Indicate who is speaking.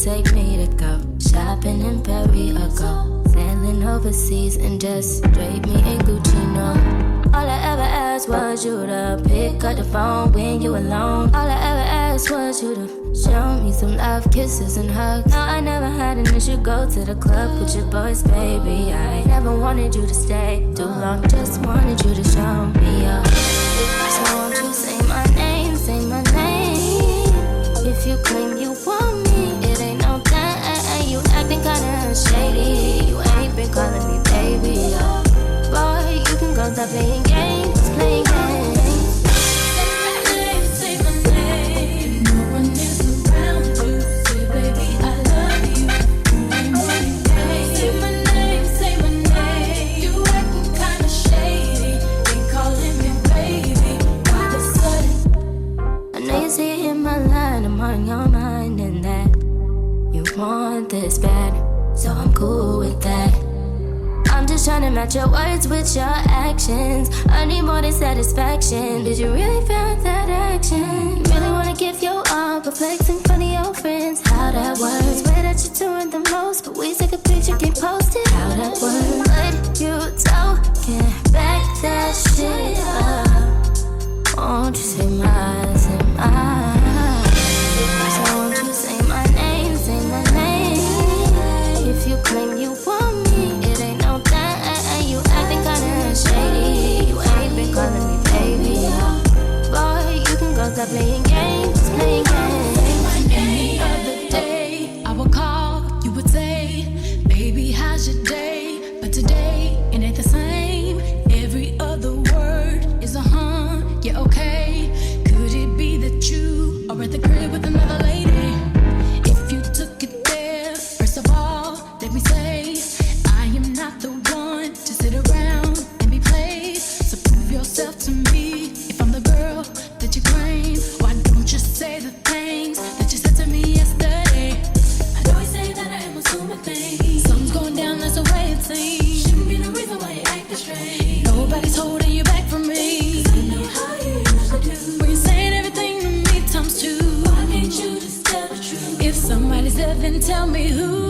Speaker 1: Take me to go shopping in Paris or go sailing overseas and just drape me in Gucci, no. All I ever asked was you to pick up the phone when you alone. All I ever asked was you to show me some love, kisses and hugs. No, I never had an issue, go to the club with your boys, baby. I never wanted you to stay too long, just wanted you to show me up. So won't you say my name, say my name. If you claim you want me, it ain't no thing. You acting kinda shady. You ain't been calling me baby. Oh, boy, you can go stop playing games, playing games.
Speaker 2: Say my name. No one is around you. Say, baby, I love you. You ain't running games. Say my name. You acting kinda shady. Ain't calling me baby. Why the sudden?
Speaker 1: I know you see it in my line. I'm on your mind and that you want this bad, so I'm cool with that. I'm just trying to match your words with your actions. I need more than satisfaction. Did you really feel that action? Really wanna give your all, but flex in front of your friends. How that works? Swear that you're doing the most, but we take a picture, get posted. How that works? What you talking back that shit? dear. Won't you say my, say my? So won't you say my name, say my name? If you claim you want me, it ain't no thing. You acting kinda shady. You ain't been calling me baby. Boy, you can go stop playing games, playing games.
Speaker 2: Any other day, I would call, you would say, baby, how's your day? But today, it ain't the same. Every other word is a yeah, okay. Could it be that you are at the crib with another lady? If you took it there, first of all, let me say, I am not the one to sit around and be played. So prove yourself to me. If I'm the girl that you claim, why don't you say the things that you said to me yesterday? I know you say that I am assuming things. Something's going down, that's the way it seems. Shouldn't be no reason why you acting strange. Nobody's holding you back from me. 'Cause I know how you usually do. When you're saying everything to me times two. Why can't you just tell the truth? If somebody's there, then tell me who.